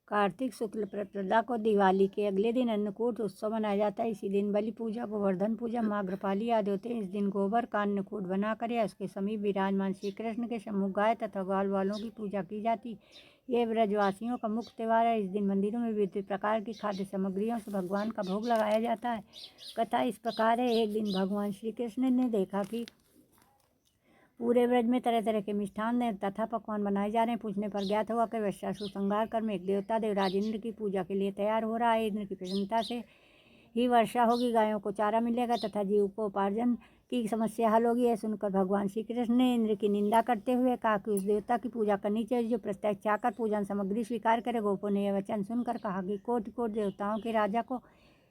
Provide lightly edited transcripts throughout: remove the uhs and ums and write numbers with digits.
कार्तिक शुक्ल प्रतिपदा को दिवाली के अगले दिन अन्नकूट उत्सव मनाया जाता है। इसी दिन बलि पूजा, गोवर्धन पूजा, माँ अग्रपाली आदि होते हैं। इस दिन गोबर का अन्नकूट बनाकर या उसके समीप विराजमान श्री कृष्ण के सम्मुख गाय तथा ग्वाल वालों की पूजा की जाती। ये ब्रजवासियों का मुख्य त्यौहार है। इस दिन मंदिरों में विविध प्रकार की खाद्य सामग्रियों से भगवान का भोग लगाया जाता है। कथा इस प्रकार है। एक दिन भगवान श्री कृष्ण ने देखा कि पूरे ब्रज में तरह तरह के मिष्ठान तथा पकवान बनाए जा रहे हैं। पूछने पर ज्ञात हुआ कि वृषासुर संहार कर में एक देवता देवराज इंद्र की पूजा के लिए तैयार हो रहा है। इंद्र की प्रसन्नता से ही वर्षा होगी, गायों को चारा मिलेगा तथा जीव को उपार्जन की समस्या हल होगी। यह सुनकर भगवान श्री कृष्ण ने इंद्र की निंदा करते हुए कहा कि उस देवता की पूजा करनी चाहिए जो प्रत्यक्ष आकर पूजन सामग्री स्वीकार करे। गोपों ने यह वचन सुनकर कहा कि कोटि कोटि देवताओं के राजा को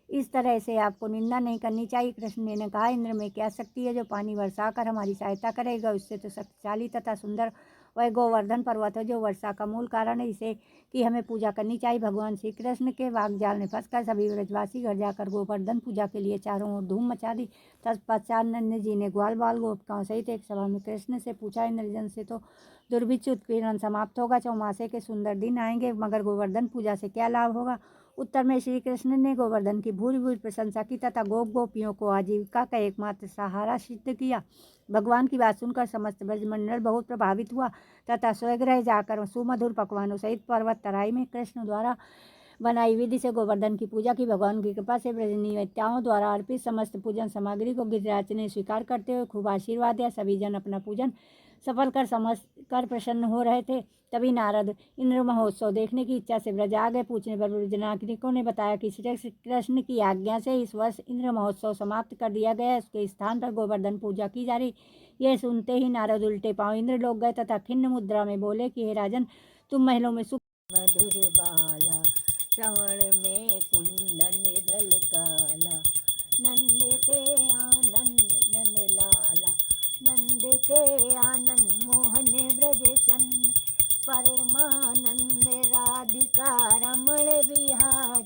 इस तरह से आपको निंदा नहीं करनी चाहिए। कृष्ण ने कहा, इंद्र में क्या शक्ति है जो पानी बरसा कर हमारी सहायता करेगा। उससे तो शक्तिशाली तथा सुंदर वह गोवर्धन पर्वत है जो वर्षा का मूल कारण है, इसे की हमें पूजा करनी चाहिए। भगवान श्री कृष्ण के वाग्जाल में फंसकर सभी ब्रजवासी घर जाकर गोवर्धन पूजा के लिए चारों ओर धूम मचा दी। तत्पश्चात नंद जी ने ग्वाल बाल गोपिकाओं सहित एक सभा में कृष्ण से पूछा, इंद्रजन से तो दुर्भिक्ष उत्पीड़न समाप्त होगा, चौमासे के सुंदर दिन आएंगे, मगर गोवर्धन पूजा से क्या लाभ होगा। उत्तर में श्री कृष्ण ने गोवर्धन की भूरी भूरी प्रशंसा की तथा गोपियों को आजीविका का एकमात्र सहारा सिद्ध किया। भगवान की बात सुनकर समस्त ब्रजमंडल बहुत प्रभावित हुआ तथा स्वगृह जाकर सुमधुर पकवानों सहित पर्वत तराई में कृष्ण द्वारा बनाई विधि से गोवर्धन की पूजा की। भगवान की कृपा से ब्रजनिवत्याओं द्वारा अर्पित समस्त पूजन सामग्री को गिरिराज ने स्वीकार करते हुए खूब आशीर्वाद दिया। सभी जन अपना पूजन सफल कर समझकर प्रसन्न हो रहे थे। तभी नारद इंद्र महोत्सव देखने की इच्छा से ब्रज आ गए। पूछने पर ब्रज नागरिकों ने बताया कि श्री कृष्ण की आज्ञा से इस वर्ष इंद्र महोत्सव समाप्त कर दिया गया है, उसके स्थान पर गोवर्धन पूजा की जा रही। यह सुनते ही नारद उल्टे पांव इंद्र लोक गए तथा खिन्न मुद्रा में बोले कि हे राजन, तुम महलों में सुख मधुर बाला, श्रवण में कुंदन झलकाला, नंद के आनंद नंद लाला, नंद के आनंद मोहन ब्रज चंद, परमानंद राधिका रमण बिहारी,